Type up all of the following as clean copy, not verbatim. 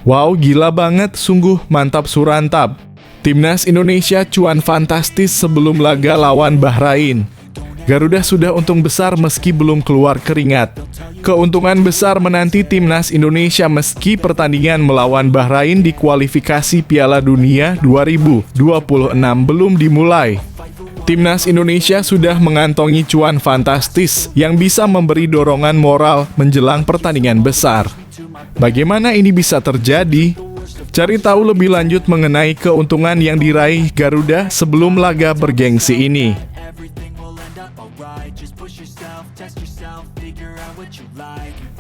Wow, gila banget, sungguh mantap surantap. Timnas Indonesia cuan fantastis sebelum laga lawan Bahrain. Garuda sudah untung besar meski belum keluar keringat. Keuntungan besar menanti Timnas Indonesia meski pertandingan melawan Bahrain di kualifikasi Piala Dunia 2026 belum dimulai. Timnas Indonesia sudah mengantongi cuan fantastis yang bisa memberi dorongan moral menjelang pertandingan besar. Bagaimana ini bisa terjadi? Cari tahu lebih lanjut mengenai keuntungan yang diraih Garuda sebelum laga bergengsi ini.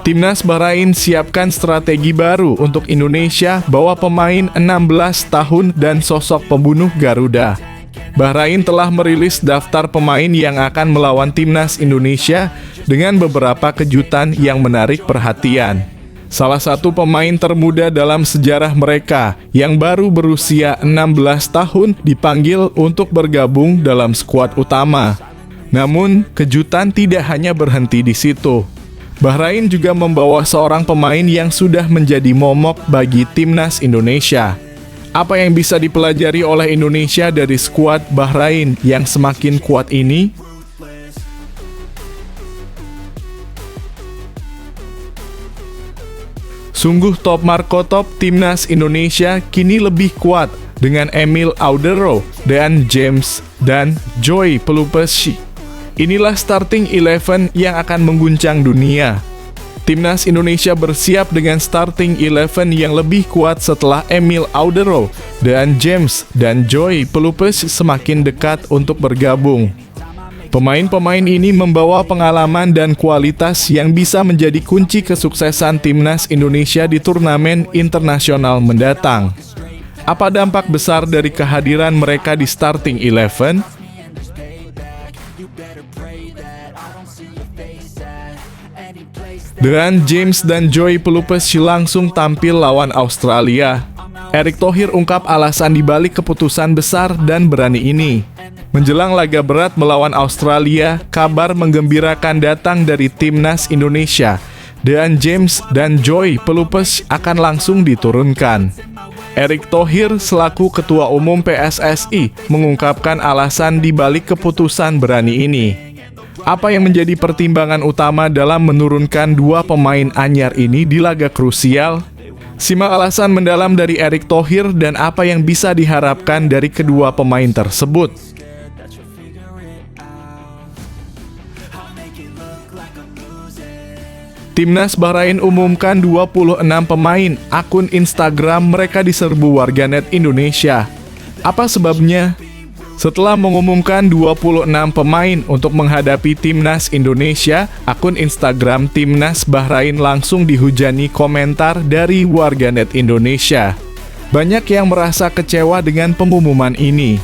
Timnas Bahrain siapkan strategi baru untuk Indonesia bawa pemain 16 tahun dan sosok pembunuh Garuda. Bahrain telah merilis daftar pemain yang akan melawan Timnas Indonesia dengan beberapa kejutan yang menarik perhatian. Salah satu pemain termuda dalam sejarah mereka yang baru berusia 16 tahun dipanggil untuk bergabung dalam skuad utama. Namun, kejutan tidak hanya berhenti di situ. Bahrain juga membawa seorang pemain yang sudah menjadi momok bagi Timnas Indonesia. Apa yang bisa dipelajari oleh Indonesia dari skuad Bahrain yang semakin kuat ini? Sungguh top Marco top, Timnas Indonesia kini lebih kuat dengan Emil Audero, Dan James, dan Joy Pelupessy. Inilah starting 11 yang akan mengguncang dunia. Timnas Indonesia bersiap dengan starting 11 yang lebih kuat setelah Emil Audero, Dan James, dan Joy Pelupessy semakin dekat untuk bergabung. Pemain-pemain ini membawa pengalaman dan kualitas yang bisa menjadi kunci kesuksesan Timnas Indonesia di turnamen internasional mendatang. Apa dampak besar dari kehadiran mereka di starting 11? Dan James dan Joy Pelupessy langsung tampil lawan Australia. Erick Thohir ungkap alasan dibalik keputusan besar dan berani ini. Menjelang laga berat melawan Australia, kabar menggembirakan datang dari Timnas Indonesia. Dan James dan Joy Pelupessy akan langsung diturunkan. Erick Thohir selaku Ketua Umum PSSI mengungkapkan alasan dibalik keputusan berani ini. Apa yang menjadi pertimbangan utama dalam menurunkan dua pemain anyar ini di laga krusial? Simak alasan mendalam dari Erick Thohir dan apa yang bisa diharapkan dari kedua pemain tersebut. Timnas Bahrain umumkan 26 pemain, akun Instagram mereka diserbu warganet Indonesia. Apa sebabnya? Setelah mengumumkan 26 pemain untuk menghadapi Timnas Indonesia, akun Instagram Timnas Bahrain langsung dihujani komentar dari warganet Indonesia. Banyak yang merasa kecewa dengan pengumuman ini.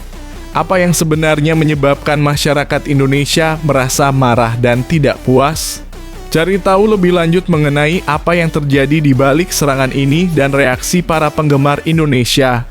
Apa yang sebenarnya menyebabkan masyarakat Indonesia merasa marah dan tidak puas? Cari tahu lebih lanjut mengenai apa yang terjadi di balik serangan ini dan reaksi para penggemar Indonesia.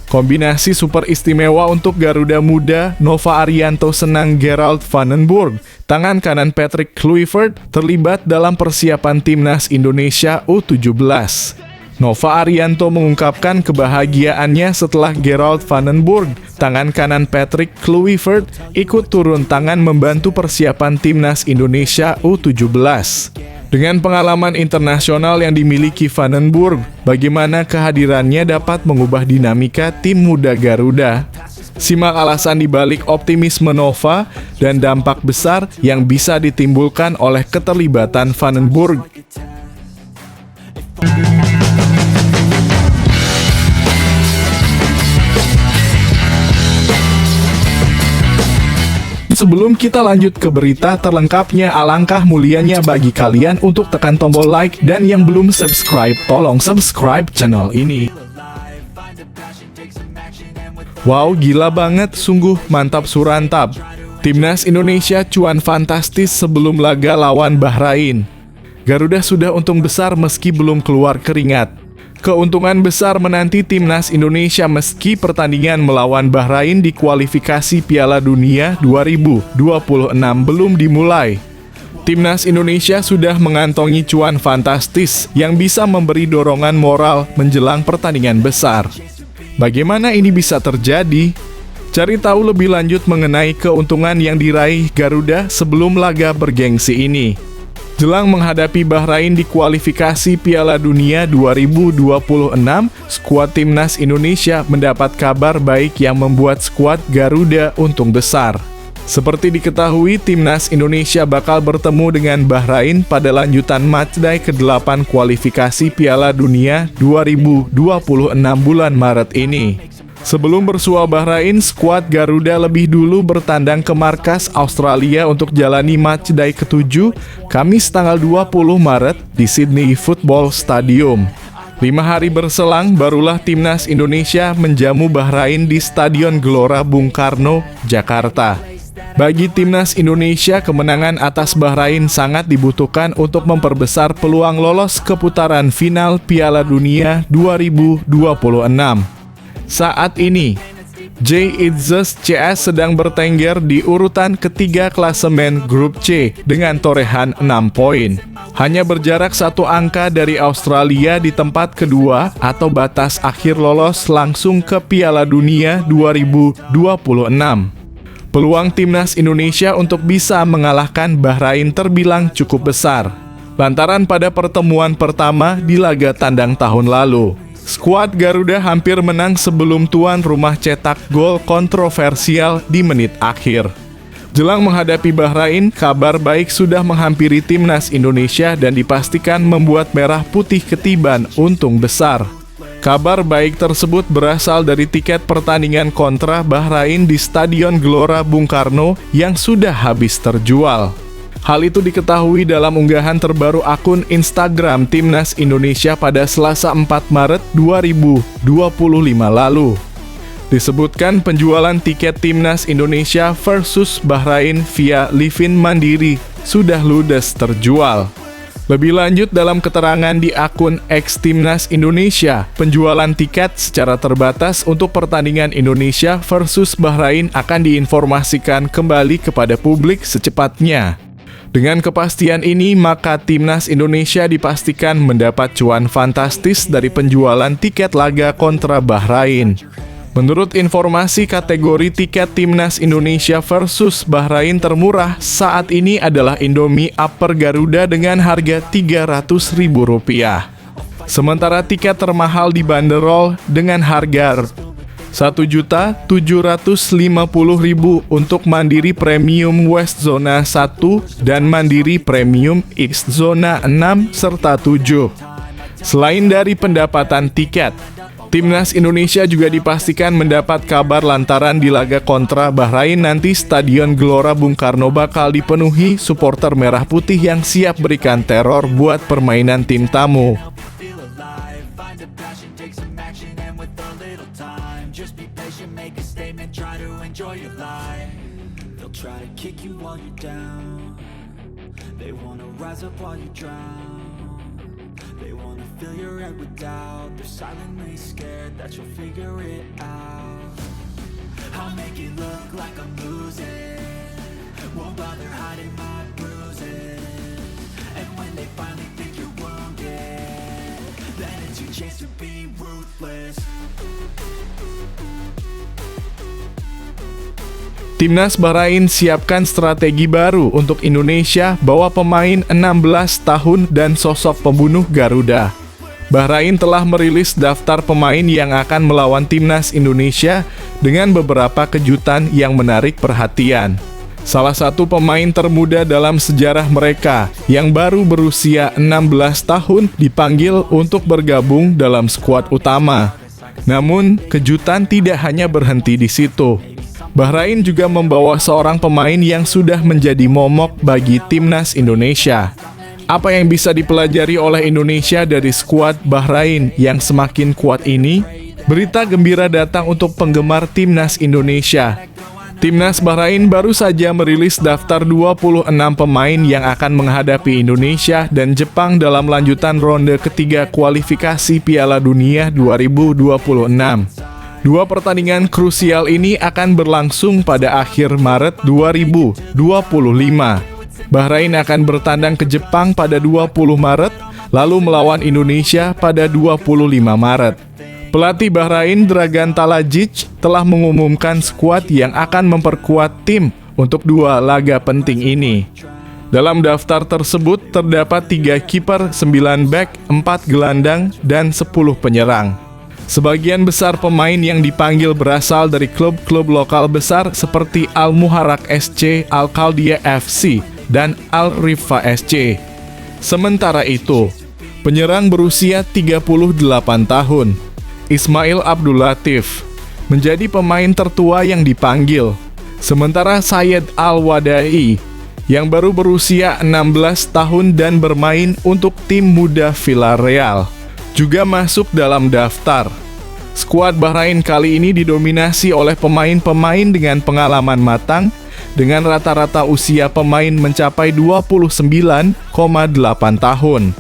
Kombinasi super istimewa untuk Garuda muda, Nova Arianto senang Gerald Vandenburg. Tangan kanan Patrick Kluivert terlibat dalam persiapan Timnas Indonesia U17. Nova Arianto mengungkapkan kebahagiaannya setelah Gerald Vandenburg, tangan kanan Patrick Kluivert, ikut turun tangan membantu persiapan Timnas Indonesia U17. Dengan pengalaman internasional yang dimiliki Vandenburg, bagaimana kehadirannya dapat mengubah dinamika tim muda Garuda? Simak alasan dibalik optimisme Nova dan dampak besar yang bisa ditimbulkan oleh keterlibatan Vandenburg. Sebelum kita lanjut ke berita terlengkapnya, alangkah mulianya bagi kalian untuk tekan tombol like dan yang belum subscribe, tolong subscribe channel ini. Wow, gila banget, sungguh mantap surantap. Timnas Indonesia cuan fantastis sebelum laga lawan Bahrain. Garuda sudah untung besar meski belum keluar keringat. Keuntungan besar menanti Timnas Indonesia meski pertandingan melawan Bahrain di kualifikasi Piala Dunia 2026 belum dimulai. Timnas Indonesia sudah mengantongi cuan fantastis yang bisa memberi dorongan moral menjelang pertandingan besar. Bagaimana ini bisa terjadi? Cari tahu lebih lanjut mengenai keuntungan yang diraih Garuda sebelum laga bergengsi ini. Jelang menghadapi Bahrain di kualifikasi Piala Dunia 2026, skuad Timnas Indonesia mendapat kabar baik yang membuat skuad Garuda untung besar. Seperti diketahui, Timnas Indonesia bakal bertemu dengan Bahrain pada lanjutan matchday ke-8 kualifikasi Piala Dunia 2026 bulan Maret ini. Sebelum bersua Bahrain, skuad Garuda lebih dulu bertandang ke markas Australia untuk jalani matchday ke-7 Kamis tanggal 20 Maret di Sydney Football Stadium. 5 hari berselang, barulah Timnas Indonesia menjamu Bahrain di Stadion Gelora Bung Karno, Jakarta. Bagi Timnas Indonesia, kemenangan atas Bahrain sangat dibutuhkan untuk memperbesar peluang lolos ke putaran final Piala Dunia 2026. Saat ini, JITZES CS sedang bertengger di urutan ketiga klasemen Grup C dengan torehan 6 poin. Hanya berjarak 1 angka dari Australia di tempat kedua atau batas akhir lolos langsung ke Piala Dunia 2026. Peluang Timnas Indonesia untuk bisa mengalahkan Bahrain terbilang cukup besar, lantaran pada pertemuan pertama di laga tandang tahun lalu, skuad Garuda hampir menang sebelum tuan rumah cetak gol kontroversial di menit akhir. Jelang menghadapi Bahrain, kabar baik sudah menghampiri Timnas Indonesia dan dipastikan membuat merah putih ketiban untung besar. Kabar baik tersebut berasal dari tiket pertandingan kontra Bahrain di Stadion Gelora Bung Karno yang sudah habis terjual. Hal itu diketahui dalam unggahan terbaru akun Instagram Timnas Indonesia pada Selasa 4 Maret 2025 lalu. Disebutkan penjualan tiket Timnas Indonesia versus Bahrain via Livin Mandiri sudah ludes terjual. Lebih lanjut dalam keterangan di akun X Timnas Indonesia, penjualan tiket secara terbatas untuk pertandingan Indonesia versus Bahrain akan diinformasikan kembali kepada publik secepatnya. Dengan kepastian ini, maka Timnas Indonesia dipastikan mendapat cuan fantastis dari penjualan tiket laga kontra Bahrain. Menurut informasi, kategori tiket Timnas Indonesia versus Bahrain termurah saat ini adalah Indomie Upper Garuda dengan harga Rp300.000. Sementara tiket termahal dibanderol dengan harga Rp1.750.000 untuk Mandiri Premium West Zona 1 dan Mandiri Premium X Zona 6 serta 7. Selain dari pendapatan tiket, Timnas Indonesia juga dipastikan mendapat kabar lantaran di laga kontra Bahrain nanti Stadion Gelora Bung Karno bakal dipenuhi supporter merah putih yang siap berikan teror buat permainan tim tamu. They wanna fill your head with doubt. They're silently scared that you'll figure it out. I'll make it look like I'm losing, won't bother hiding my bruises. And when they finally think you're wounded, then it's your chance to be ruthless. Timnas Bahrain siapkan strategi baru untuk Indonesia bawa pemain 16 tahun dan sosok pembunuh Garuda. Bahrain telah merilis daftar pemain yang akan melawan Timnas Indonesia dengan beberapa kejutan yang menarik perhatian. Salah satu pemain termuda dalam sejarah mereka yang baru berusia 16 tahun dipanggil untuk bergabung dalam skuad utama. Namun, kejutan tidak hanya berhenti di situ. Bahrain juga membawa seorang pemain yang sudah menjadi momok bagi Timnas Indonesia. Apa yang bisa dipelajari oleh Indonesia dari skuad Bahrain yang semakin kuat ini? Berita gembira datang untuk penggemar Timnas Indonesia. Timnas Bahrain baru saja merilis daftar 26 pemain yang akan menghadapi Indonesia dan Jepang dalam lanjutan ronde ketiga kualifikasi Piala Dunia 2026. Dua pertandingan krusial ini akan berlangsung pada akhir Maret 2025. Bahrain akan bertandang ke Jepang pada 20 Maret, lalu melawan Indonesia pada 25 Maret. Pelatih Bahrain Dragan Talajic telah mengumumkan skuad yang akan memperkuat tim untuk 2 laga penting ini. Dalam daftar tersebut terdapat 3 kiper, 9 bek, 4 gelandang, dan 10 penyerang. Sebagian besar pemain yang dipanggil berasal dari klub-klub lokal besar seperti Al-Muharrak SC, Al-Qaldiyah FC, dan Al-Rifah SC. Sementara itu, penyerang berusia 38 tahun, Ismail Abdul Latif, menjadi pemain tertua yang dipanggil. Sementara Syed Al-Wadai, yang baru berusia 16 tahun dan bermain untuk tim muda Villarreal, juga masuk dalam daftar. Skuad Bahrain kali ini didominasi oleh pemain-pemain dengan pengalaman matang, dengan rata-rata usia pemain mencapai 29,8 tahun.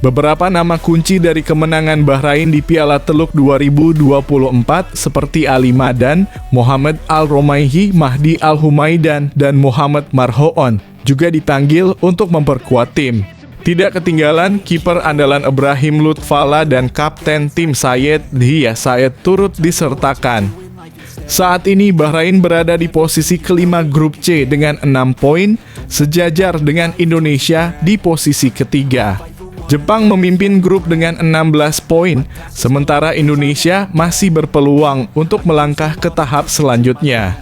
Beberapa nama kunci dari kemenangan Bahrain di Piala Teluk 2024 seperti Ali Madan, Mohamed Al-Romaihi, Mahdi Al-Humaidan, dan Muhammad Marhoon juga dipanggil untuk memperkuat tim. Tidak ketinggalan, kiper andalan Ibrahim Lutfala dan kapten tim Syed Dhia Syed turut disertakan. Saat ini Bahrain berada di posisi kelima grup C dengan 6 poin, sejajar dengan Indonesia di posisi ketiga. Jepang memimpin grup dengan 16 poin, sementara Indonesia masih berpeluang untuk melangkah ke tahap selanjutnya.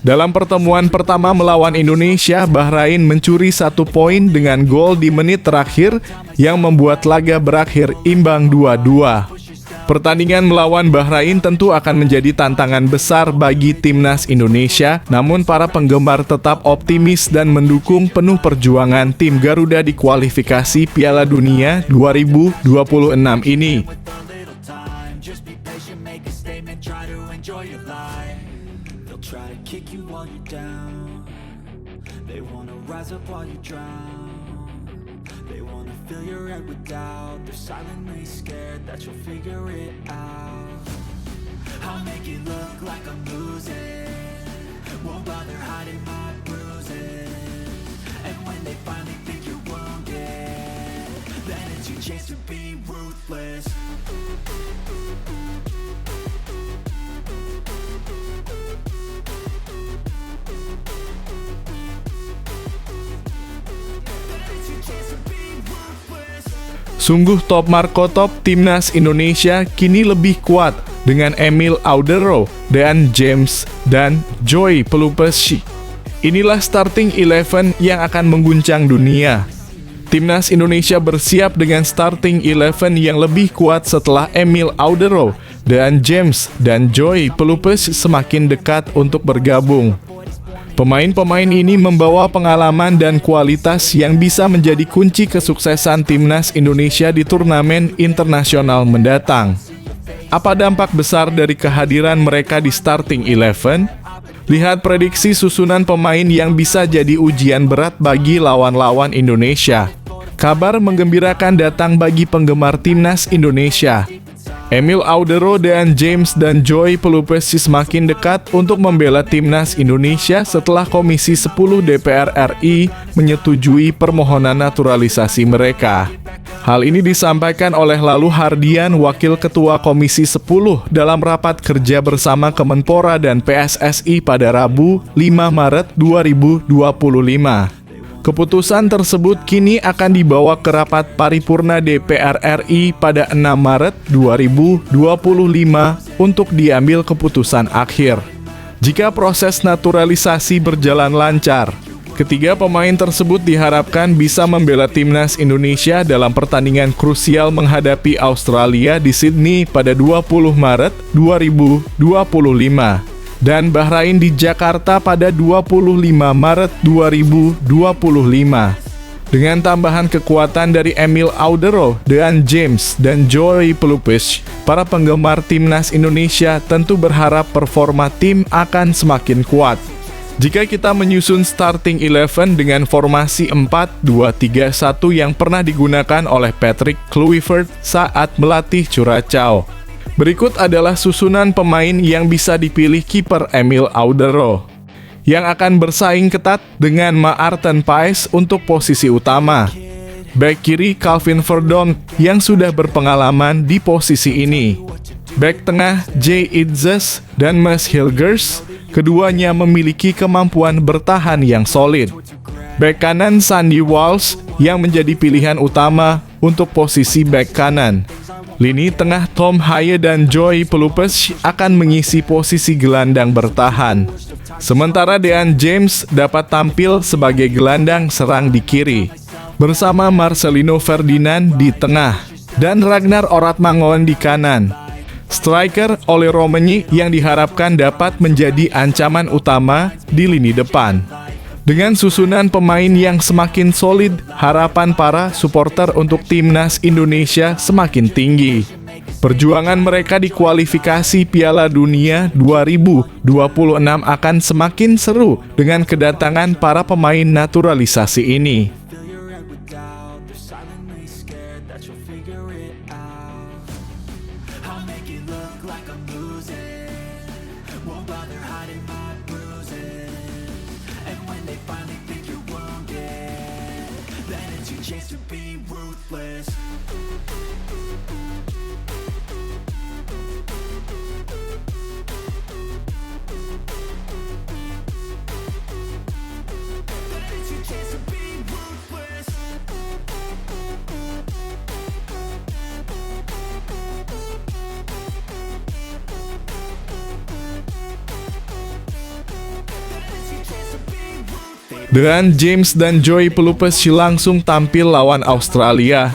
Dalam pertemuan pertama melawan Indonesia, Bahrain mencuri 1 poin dengan gol di menit terakhir yang membuat laga berakhir imbang 2-2. Pertandingan melawan Bahrain tentu akan menjadi tantangan besar bagi timnas Indonesia, namun para penggemar tetap optimis dan mendukung penuh perjuangan tim Garuda di kualifikasi Piala Dunia 2026 ini. Try to kick you while you're down. They wanna rise up while you drown. They wanna fill your head with doubt. They're silently scared that you'll figure it out. I'll make it look like I'm losing. Won't bother hiding my bruises. And when they finally think you're wounded, then it's your chance to be ruthless. Sungguh top marko top timnas Indonesia kini lebih kuat dengan Emil Audero dan James dan Joy Pelupesi. Inilah starting 11 yang akan mengguncang dunia. Timnas Indonesia bersiap dengan starting 11 yang lebih kuat setelah Emil Audero dan James dan Joy Pelupesi semakin dekat untuk bergabung. Pemain-pemain ini membawa pengalaman dan kualitas yang bisa menjadi kunci kesuksesan timnas Indonesia di turnamen internasional mendatang. Apa dampak besar dari kehadiran mereka di starting 11? Lihat prediksi susunan pemain yang bisa jadi ujian berat bagi lawan-lawan Indonesia. Kabar menggembirakan datang bagi penggemar timnas Indonesia. Emil Audero dan James dan Joy Pelupesi semakin dekat untuk membela timnas Indonesia setelah Komisi 10 DPR RI menyetujui permohonan naturalisasi mereka. Hal ini disampaikan oleh Lalu Hardian, Wakil Ketua Komisi 10 dalam rapat kerja bersama Kemenpora dan PSSI pada Rabu 5 Maret 2025. Keputusan tersebut kini akan dibawa ke rapat paripurna DPR RI pada 6 Maret 2025 untuk diambil keputusan akhir. Jika proses naturalisasi berjalan lancar, ketiga pemain tersebut diharapkan bisa membela timnas Indonesia dalam pertandingan krusial menghadapi Australia di Sydney pada 20 Maret 2025. Dan Bahrain di Jakarta pada 25 Maret 2025. Dengan tambahan kekuatan dari Emil Audero dan James dan Joy Pelupesi, para penggemar timnas Indonesia tentu berharap performa tim akan semakin kuat. Jika kita menyusun starting 11 dengan formasi 4-2-3-1 yang pernah digunakan oleh Patrick Kluivert saat melatih Curaçao. Berikut adalah susunan pemain yang bisa dipilih kiper Emil Audero. yang akan bersaing ketat dengan Maarten Paes untuk posisi utama. Bek kiri Calvin Verdonk yang sudah berpengalaman di posisi ini. Bek tengah Jay Itzes dan Mads Hilgers, keduanya memiliki kemampuan bertahan yang solid. Bek kanan Sandy Walsh yang menjadi pilihan utama untuk posisi bek kanan. Lini tengah Tom Haye dan Joy Pelupes akan mengisi posisi gelandang bertahan. Sementara Dean James dapat tampil sebagai gelandang serang di kiri, bersama Marcelino Ferdinand di tengah, dan Ragnar Oratmangoen di kanan. Striker Ole Romani yang diharapkan dapat menjadi ancaman utama di lini depan. Dengan susunan pemain yang semakin solid, harapan para supporter untuk timnas Indonesia semakin tinggi. Perjuangan mereka di kualifikasi Piala Dunia 2026 akan semakin seru dengan kedatangan para pemain naturalisasi ini. Fill your head with doubt. They're silently scared that you'll figure it out. I'll make it look like I'm losing. Won't bother hiding my bruises. And when they finally think you're wounded, then it's your chance to be ruthless. Then it's your chance to be ruthless. Dean James dan Joy Pelupes langsung tampil lawan Australia.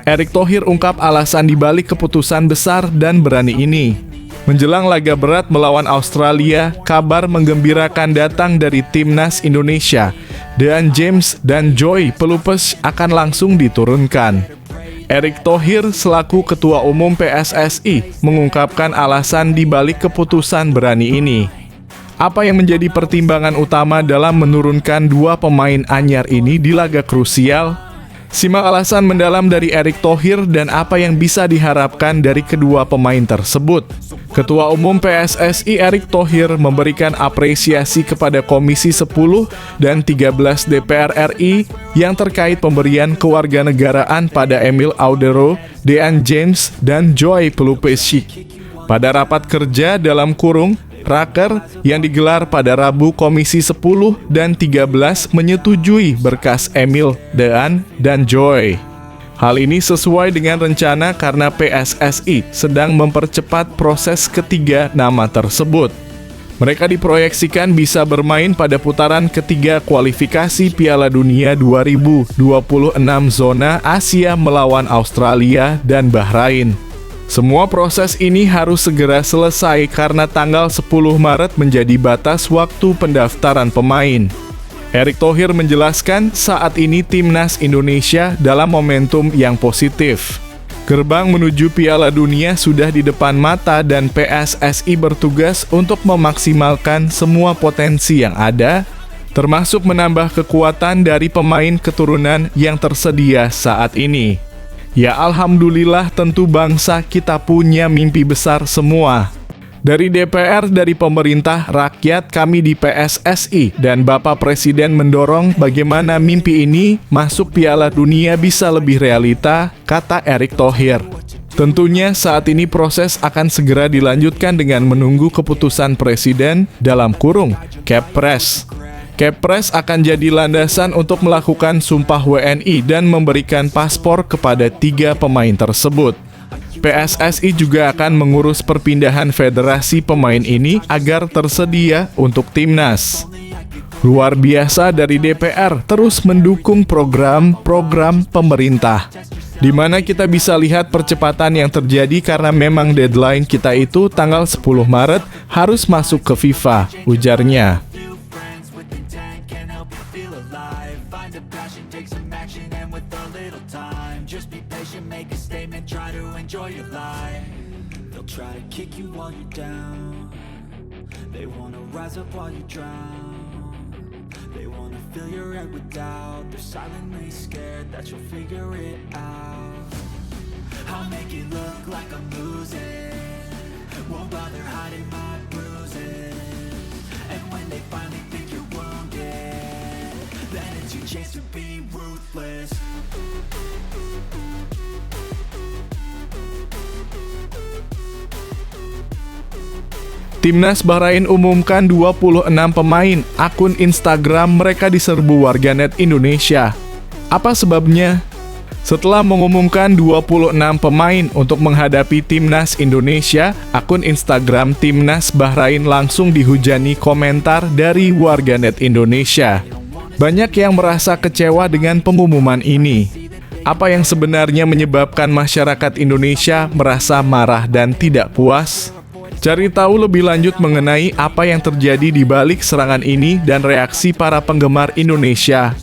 Erick Thohir ungkap alasan dibalik keputusan besar dan berani ini. Menjelang laga berat melawan Australia, kabar menggembirakan datang dari timnas Indonesia. Dean James dan Joy Pelupes akan langsung diturunkan. Erick Thohir selaku Ketua Umum PSSI mengungkapkan alasan dibalik keputusan berani ini. Apa yang menjadi pertimbangan utama dalam menurunkan dua pemain anyar ini di laga krusial? Simak alasan mendalam dari Erick Thohir dan apa yang bisa diharapkan dari kedua pemain tersebut. Ketua Umum PSSI Erick Thohir memberikan apresiasi kepada Komisi 10 dan 13 DPR RI yang terkait pemberian kewarganegaraan pada Emil Audero, Dean James, dan Joy Pelupes. Pada rapat kerja dalam kurung Raker yang digelar pada Rabu, Komisi 10 dan 13 menyetujui berkas Emil, Dean, dan Joy. Hal ini sesuai dengan rencana karena PSSI sedang mempercepat proses ketiga nama tersebut. Mereka diproyeksikan bisa bermain pada putaran ketiga kualifikasi Piala Dunia 2026 zona Asia melawan Australia dan Bahrain. Semua proses ini harus segera selesai karena tanggal 10 Maret menjadi batas waktu pendaftaran pemain. Erick Thohir menjelaskan saat ini timnas Indonesia dalam momentum yang positif. Gerbang menuju Piala Dunia sudah di depan mata dan PSSI bertugas untuk memaksimalkan semua potensi yang ada, termasuk menambah kekuatan dari pemain keturunan yang tersedia saat ini. Ya alhamdulillah, tentu bangsa kita punya mimpi besar semua. Dari DPR, dari pemerintah, rakyat, kami di PSSI dan Bapak Presiden mendorong bagaimana mimpi ini masuk Piala Dunia bisa lebih realita, kata Erick Thohir. Tentunya saat ini proses akan segera dilanjutkan dengan menunggu keputusan Presiden dalam kurung Kepres. Kepres akan jadi landasan untuk melakukan sumpah WNI dan memberikan paspor kepada 3 pemain tersebut. PSSI juga akan mengurus perpindahan federasi pemain ini agar tersedia untuk timnas. Luar biasa dari DPR terus mendukung program-program pemerintah, di mana kita bisa lihat percepatan yang terjadi karena memang deadline kita itu tanggal 10 Maret harus masuk ke FIFA, ujarnya. Try to kick you while you're down. They wanna rise up while you drown. They wanna fill your head with doubt. They're silently scared that you'll figure it out. I'll make it look like I'm losing. Won't bother hiding my bruises. And when they finally think you're your chance to be ruthless. Timnas Bahrain umumkan 26 pemain, akun Instagram mereka diserbu warganet Indonesia. Apa sebabnya? Setelah mengumumkan 26 pemain untuk menghadapi Timnas Indonesia, akun Instagram Timnas Bahrain langsung dihujani komentar dari warganet Indonesia. Banyak yang merasa kecewa dengan pengumuman ini. Apa yang sebenarnya menyebabkan masyarakat Indonesia merasa marah dan tidak puas? Cari tahu lebih lanjut mengenai apa yang terjadi di balik serangan ini dan reaksi para penggemar Indonesia.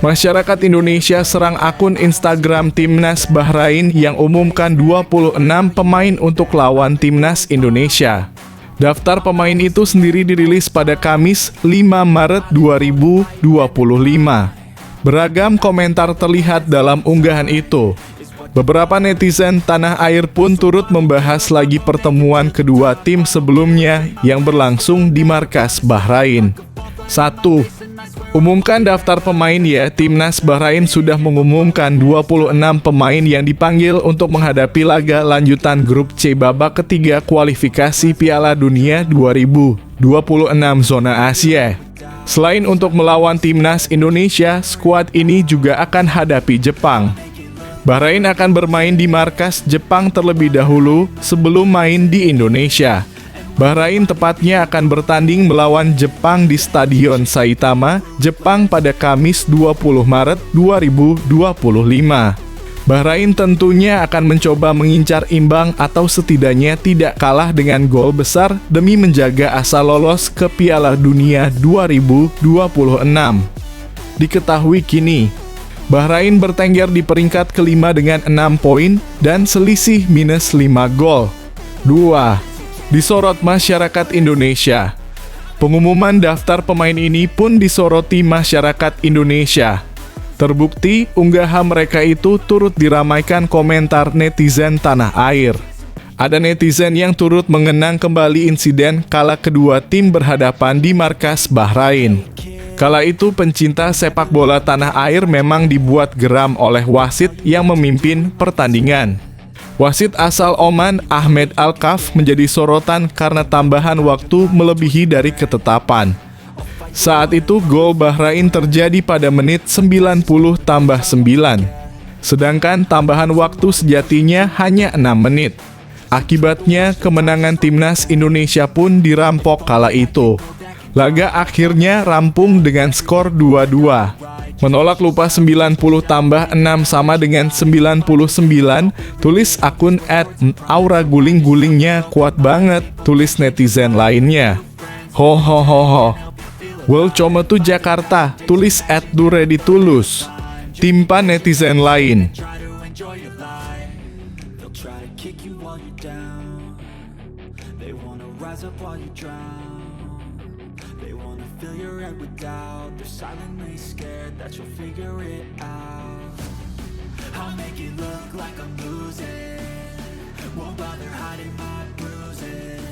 Masyarakat Indonesia serang akun Instagram Timnas Bahrain yang umumkan 26 pemain untuk lawan Timnas Indonesia. Daftar pemain itu sendiri dirilis pada Kamis 5 Maret 2025. Beragam komentar terlihat dalam unggahan itu. Beberapa netizen tanah air pun turut membahas lagi pertemuan kedua tim sebelumnya yang berlangsung di markas Bahrain. 1. Umumkan daftar pemain ya. Timnas Bahrain sudah mengumumkan 26 pemain yang dipanggil untuk menghadapi laga lanjutan grup C babak ketiga kualifikasi Piala Dunia 2026 zona Asia. Selain untuk melawan Timnas Indonesia, skuad ini juga akan hadapi Jepang. Bahrain akan bermain di markas Jepang terlebih dahulu sebelum main di Indonesia. Bahrain tepatnya akan bertanding melawan Jepang di Stadion Saitama, Jepang pada Kamis 20 Maret 2025. Bahrain tentunya akan mencoba mengincar imbang atau setidaknya tidak kalah dengan gol besar demi menjaga asa lolos ke Piala Dunia 2026. Diketahui kini, Bahrain bertengger di peringkat kelima dengan 6 poin dan selisih minus 5 gol. 2. Disorot masyarakat Indonesia. Pengumuman daftar pemain ini pun disoroti masyarakat Indonesia. Terbukti unggahan mereka itu turut diramaikan komentar netizen tanah air. Ada netizen yang turut mengenang kembali insiden kala kedua tim berhadapan di markas Bahrain. Kala itu pencinta sepak bola tanah air memang dibuat geram oleh wasit yang memimpin pertandingan. Wasit asal Oman, Ahmed Al-Kaf, menjadi sorotan karena tambahan waktu melebihi dari ketetapan. Saat itu gol Bahrain terjadi pada menit 90 tambah 9. Sedangkan tambahan waktu sejatinya hanya 6 menit. Akibatnya kemenangan Timnas Indonesia pun dirampok kala itu. Laga akhirnya rampung dengan skor 2-2. Menolak lupa 90 tambah 6 sama dengan 99, tulis akun @auraguling-gulingnya kuat banget, tulis netizen lainnya. Ho. Welcome to Jakarta, tulis @dureditulus. Timpa netizen lain. They wanna fill your head with doubt. They're silently scared that you'll figure it out. I'll make it look like I'm losing. Won't bother hiding my bruises.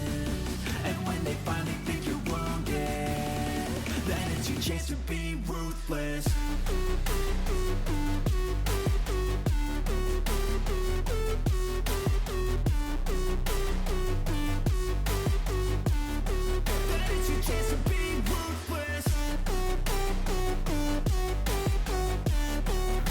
And when they finally think you're wounded, then it's your chance to be ruthless.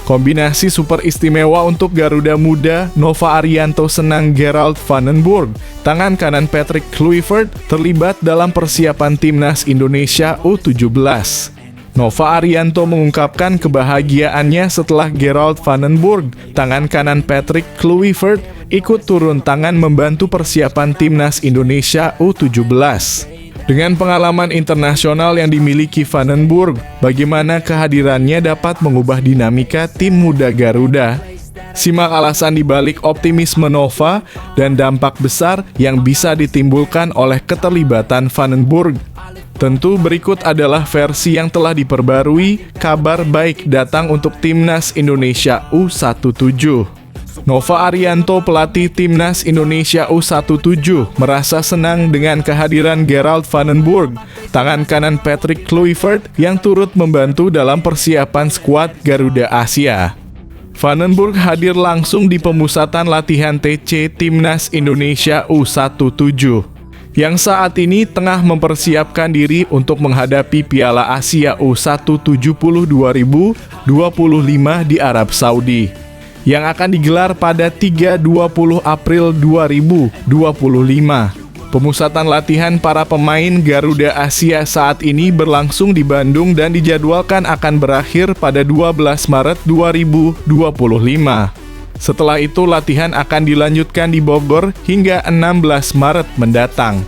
Kombinasi super istimewa untuk Garuda Muda, Nova Arianto senang Gerald Vandenburg. Tangan kanan Patrick Kluivert terlibat dalam persiapan Timnas Indonesia U17. Nova Arianto mengungkapkan kebahagiaannya setelah Gerald Vandenburg, tangan kanan Patrick Kluivert, ikut turun tangan membantu persiapan Timnas Indonesia U17. Dengan pengalaman internasional yang dimiliki Vandenburg, bagaimana kehadirannya dapat mengubah dinamika tim muda Garuda? Simak alasan dibalik optimisme Nova dan dampak besar yang bisa ditimbulkan oleh keterlibatan Vandenburg. Tentu berikut adalah versi yang telah diperbarui, kabar baik datang untuk Timnas Indonesia U17. Nova Arianto, pelatih Timnas Indonesia U17, merasa senang dengan kehadiran Gerald van den Burg, tangan kanan Patrick Kluivert, yang turut membantu dalam persiapan skuad Garuda Asia. Van den Burg hadir langsung di pemusatan latihan TC Timnas Indonesia U17, yang saat ini tengah mempersiapkan diri untuk menghadapi Piala Asia U170 2025 di Arab Saudi, yang akan digelar pada 3-20 April 2025. Pemusatan latihan para pemain Garuda Asia saat ini berlangsung di Bandung dan dijadwalkan akan berakhir pada 12 Maret 2025. Setelah itu latihan akan dilanjutkan di Bogor hingga 16 Maret mendatang.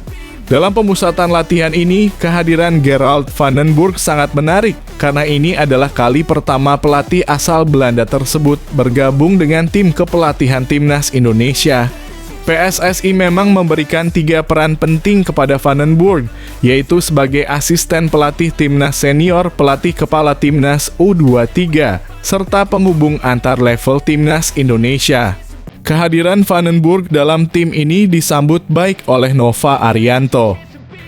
Dalam pemusatan latihan ini, kehadiran Gerald van den Burg sangat menarik karena ini adalah kali pertama pelatih asal Belanda tersebut bergabung dengan tim kepelatihan Timnas Indonesia. PSSI memang memberikan 3 peran penting kepada van den Burg, yaitu sebagai asisten pelatih Timnas senior, pelatih kepala Timnas U23, serta penghubung antar level Timnas Indonesia. Kehadiran van den Burg dalam tim ini disambut baik oleh Nova Arianto.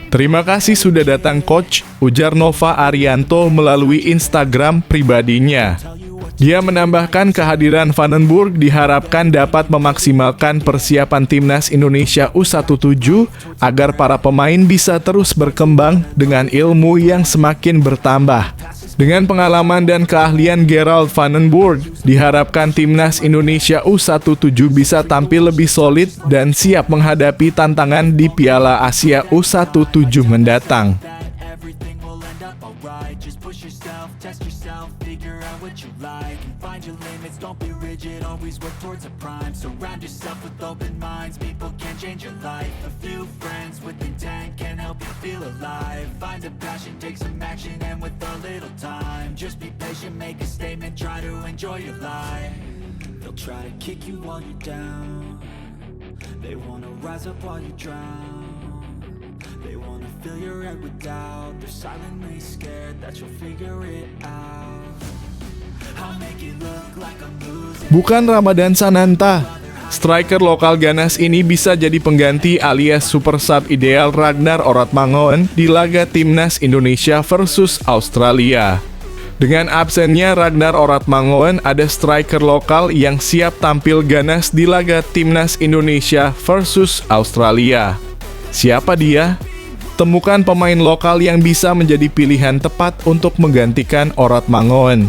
"Terima kasih sudah datang coach," ujar Nova Arianto melalui Instagram pribadinya. Dia menambahkan kehadiran van den Burg diharapkan dapat memaksimalkan persiapan Timnas Indonesia U17 agar para pemain bisa terus berkembang dengan ilmu yang semakin bertambah. Dengan pengalaman dan keahlian Gerald van den Burg, diharapkan Timnas Indonesia U17 bisa tampil lebih solid dan siap menghadapi tantangan di Piala Asia U17 mendatang. Everything will end up alright. Just push yourself, test yourself, figure out what you like, and find your limits, don't be rigid, always work towards a prime. Surround yourself with open minds, people can change your life. A few friends with intent can help you feel alive. Find a passion, take some action, and with a little time, just be patient, make a statement, try to enjoy your life. They'll try to kick you while you're down, they wanna rise up while you drown. They wanna fill your head with doubt, they're silently scared that you'll figure it out. I'll make it look like I'm losing. Bukan Ramadan Sananta, striker lokal ganas ini bisa jadi pengganti alias super sub ideal Ragnar Oratmangoen di laga Timnas Indonesia versus Australia. Dengan absennya Ragnar Oratmangoen, ada striker lokal yang siap tampil ganas di laga Timnas Indonesia versus Australia. Siapa dia? Temukan pemain lokal yang bisa menjadi pilihan tepat untuk menggantikan Oratmangoen.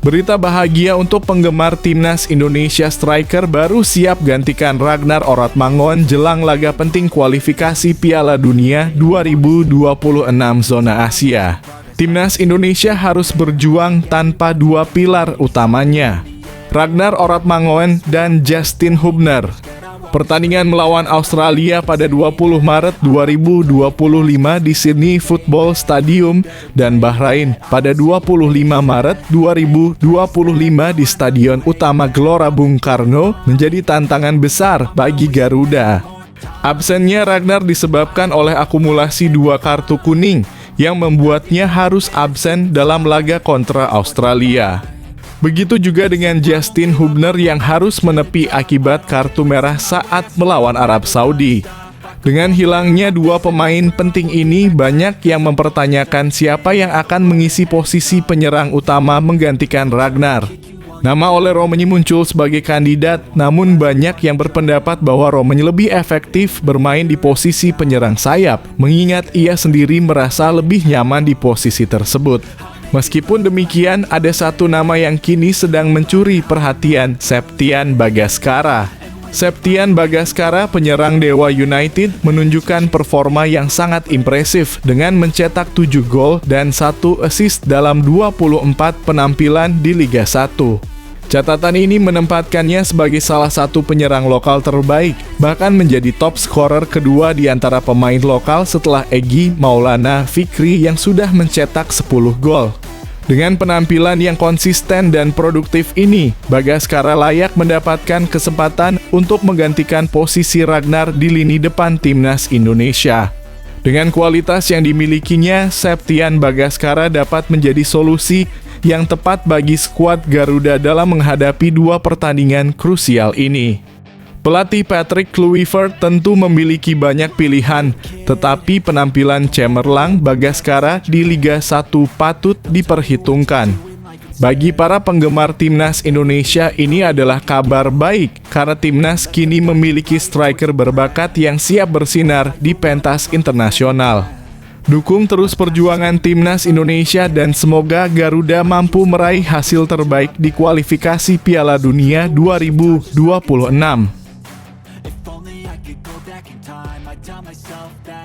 Berita bahagia untuk penggemar Timnas Indonesia, striker baru siap gantikan Ragnar Oratmangoen jelang laga penting kualifikasi Piala Dunia 2026 zona Asia. Timnas Indonesia harus berjuang tanpa 2 pilar utamanya, Ragnar Oratmangoen dan Justin Hubner. Pertandingan melawan Australia pada 20 Maret 2025 di Sydney Football Stadium dan Bahrain pada 25 Maret 2025 di Stadion Utama Gelora Bung Karno menjadi tantangan besar bagi Garuda. Absennya Ragnar disebabkan oleh akumulasi 2 kartu kuning yang membuatnya harus absen dalam laga kontra Australia. Begitu juga dengan Justin Hubner yang harus menepi akibat kartu merah saat melawan Arab Saudi. Dengan hilangnya 2 pemain penting ini, banyak yang mempertanyakan siapa yang akan mengisi posisi penyerang utama menggantikan Ragnar. Nama Ole Romani muncul sebagai kandidat, namun banyak yang berpendapat bahwa Romani lebih efektif bermain di posisi penyerang sayap, mengingat ia sendiri merasa lebih nyaman di posisi tersebut. Meskipun demikian, ada satu nama yang kini sedang mencuri perhatian, Septian Bagaskara. Septian Bagaskara, penyerang Dewa United, menunjukkan performa yang sangat impresif dengan mencetak 7 gol dan 1 assist dalam 24 penampilan di Liga 1. Catatan ini menempatkannya sebagai salah satu penyerang lokal terbaik, bahkan menjadi top scorer kedua di antara pemain lokal setelah Egy Maulana Fikri yang sudah mencetak 10 gol. Dengan penampilan yang konsisten dan produktif ini, Bagaskara layak mendapatkan kesempatan untuk menggantikan posisi Ragnar di lini depan Timnas Indonesia. Dengan kualitas yang dimilikinya, Septian Bagaskara dapat menjadi solusi yang tepat bagi skuad Garuda dalam menghadapi dua pertandingan krusial ini. Pelatih Patrick Kluivert tentu memiliki banyak pilihan, tetapi penampilan cemerlang Bagaskara di Liga 1 patut diperhitungkan. Bagi para penggemar timnas Indonesia, ini adalah kabar baik karena timnas kini memiliki striker berbakat yang siap bersinar di pentas internasional. Dukung terus perjuangan timnas Indonesia dan semoga Garuda mampu meraih hasil terbaik di kualifikasi Piala Dunia 2026.